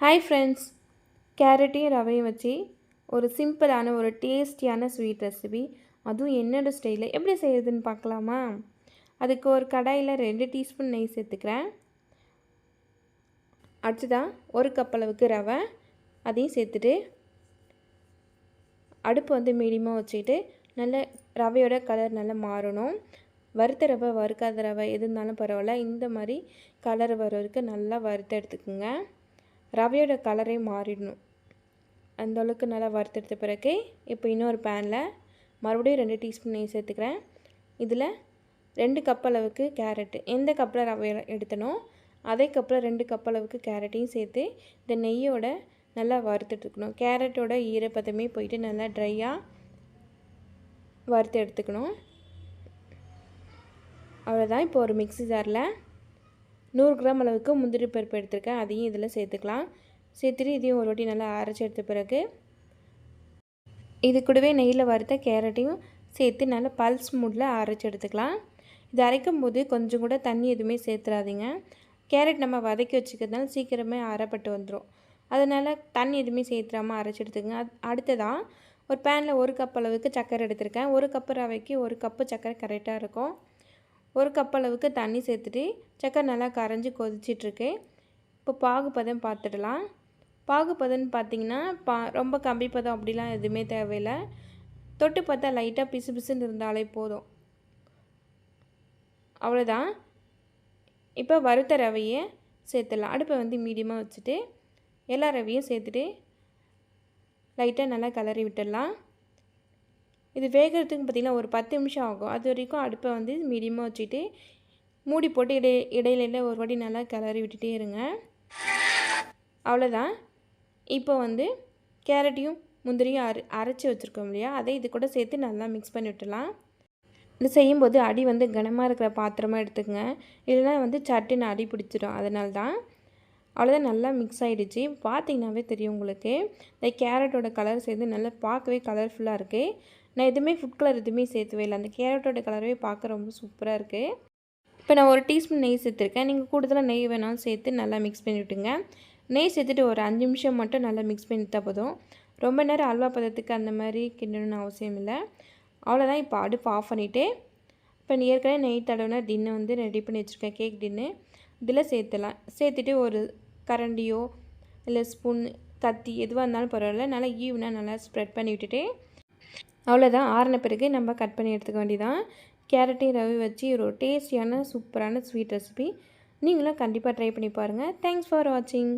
Hi friends, கேரட்டையும் ரவையும் வச்சு ஒரு சிம்பிளான ஒரு டேஸ்டியான ஸ்வீட் ரெசிபி, அதுவும் என்னோடய ஸ்டைலில் எப்படி செய்யுதுன்னு பார்க்கலாமா? அதுக்கு ஒரு கடாயில் 2 டீஸ்பூன் நெய் சேர்த்துக்கிறேன். அடுத்ததான் 1 கப் அளவுக்கு ரவை, அதையும் சேர்த்துட்டு அடுப்பு வந்து மீடியமாக வச்சுக்கிட்டு நல்ல ரவையோட கலர் நல்லா மாறணும். வறுத்த ரவை வறுக்காத ரவை எது இருந்தாலும் பரவாயில்ல, இந்த மாதிரி கலர் வர வரைக்கும் நல்லா வறுத்து எடுத்துக்கோங்க. ரவையோட கலரே மாறிடணும். அந்தளவுக்கு நல்லா வறுத்தெடுத்த பிறகு இப்போ இன்னொரு பேனில் மறுபடியும் 2 டீஸ்பூன் நெய் சேர்த்துக்கிறேன். இதில் 2 கப் அளவுக்கு கேரட்டு, எந்த கப்பில் ரவை எடுத்தனோ அதே கப்பில் 2 கப் அளவுக்கு கேரட்டையும் சேர்த்து இந்த நெய்யோட நல்லா வறுத்துட்டுருக்கணும். கேரட்டோட ஈரப்பதமே போயிட்டு நல்லா ட்ரையாக வறுத்து எடுத்துக்கணும். அவ்வளோதான். இப்போ ஒரு மிக்ஸி ஜாரில் 100 கிராம் அளவுக்கு முந்திரி பருப்பு எடுத்துருக்கேன், அதையும் இதில் சேர்த்துக்கலாம். சேர்த்துட்டு இதையும் ஒரு வாட்டி நல்லா அரைச்சி எடுத்த பிறகு இது கூடவே நெய்யில் வறுத்த கேரட்டையும் சேர்த்து நல்லா பல்ஸ் மூடில் அரைச்சி எடுத்துக்கலாம். இது அரைக்கும் போது கொஞ்சம் கூட தண்ணி எதுவுமே சேர்த்துறாதீங்க. கேரட் நம்ம வதக்கி வச்சுக்கிறதுனால சீக்கிரமே அரைப்பட்டு வந்துடும். அதனால் தண்ணி எதுவுமே சேர்த்துறாமல் அரைச்சி எடுத்துக்கோங்க. அடுத்ததாக ஒரு பேனில் 1 கப் அளவுக்கு சர்க்கரை எடுத்திருக்கேன். 1 கப்பு ரவைக்கு 1 கப்பு சர்க்கரை கரெக்டாக இருக்கும். 1 கப் அளவுக்கு தண்ணி சேர்த்துட்டு சர்க்கரை நல்லா கரைஞ்சி கொதிச்சிட்ருக்கு. இப்போ பாகுபதம் பார்த்துடலாம். பாகுபதம்னு பார்த்திங்கன்னா ரொம்ப கம்பி பதம் அப்படிலாம் எதுவுமே தேவையில்லை. தொட்டு பார்த்தா லைட்டாக பிசு பிசுன்னு இருந்தாலே போதும். அவ்வளோதான். இப்போ வறுத்த ரவையை சேர்த்துடலாம். அடுப்பை வந்து மீடியமாக வச்சுட்டு எல்லா ரவையும் சேர்த்துட்டு லைட்டாக நல்லா கிளறி விட்டுடலாம். இது வேகிறதுக்கு பார்த்திங்கன்னா ஒரு 10 நிமிஷம் ஆகும். அது வரைக்கும் அடுப்பை வந்து மீடியமாக வச்சுட்டு மூடி போட்டு இடையில ஒரு வாட்டி நல்லா கிளறி விட்டுட்டே இருங்க. அவ்வளோதான். இப்போ வந்து கேரட்டையும் முந்திரியும் அரைச்சி வச்சுருக்கோம் இல்லையா, அதை இது கூட சேர்த்து நல்லா மிக்ஸ் பண்ணி விட்டுடலாம். இது செய்யும்போது அடி வந்து கனமாக இருக்கிற பாத்திரமாக எடுத்துக்கங்க, இல்லைனா வந்து சட்டுன்னு அடி பிடிச்சிடும். அதனால தான். அவ்வளோதான், நல்லா மிக்ஸ் ஆகிடுச்சு. பார்த்திங்கனாவே தெரியும் உங்களுக்கு. இந்த கேரட்டோட கலர் சேர்ந்து நல்லா பார்க்கவே கலர்ஃபுல்லாக இருக்குது. நான் எதுவுமே ஃபுட் கலர் எதுவுமே சேர்த்துவே இல்லை. அந்த கேரட்டோட கலரவே பார்க்க ரொம்ப சூப்பராக இருக்குது. இப்போ நான் 1 டீஸ்பூன் நெய் சேர்த்துருக்கேன். நீங்கள் கூடுதலாக நெய் வேணாலும் சேர்த்து நல்லா மிக்ஸ் பண்ணி விட்டுங்க. நெய் சேர்த்துட்டு ஒரு 5 நிமிஷம் மட்டும் நல்லா மிக்ஸ் பண்ணிட்டா போதும். ரொம்ப நேரம் அல்வா பதத்துக்கு அந்த மாதிரி கிண்டணும்னு அவசியம் இல்லை. அவ்வளோதான். இப்போ அடுப்பு ஆஃப் பண்ணிவிட்டு இப்போ ஏற்கனவே நெய் தடவின டின்னை வந்து ரெடி பண்ணி வச்சுருக்கேன், கேக் டின்னு. இதில் சேர்த்துலாம். சேர்த்துட்டு ஒரு கரண்டியோ இல்லை ஸ்பூன், கத்தி எதுவாக இருந்தாலும் பரவாயில்ல, நல்லா ஈவனாக நல்லா ஸ்ப்ரெட் பண்ணி விட்டுட்டு அவ்வளோதான். ஆறின பிறகு நம்ம கட் பண்ணி எடுத்துக்க வேண்டியதான். கேரட்டையும் ரவை வச்சு ஒரு டேஸ்டியான சூப்பரான ஸ்வீட் ரெசிபி. நீங்களும் கண்டிப்பாக ட்ரை பண்ணி பாருங்கள். தேங்க்ஸ் ஃபார் வாட்சிங்.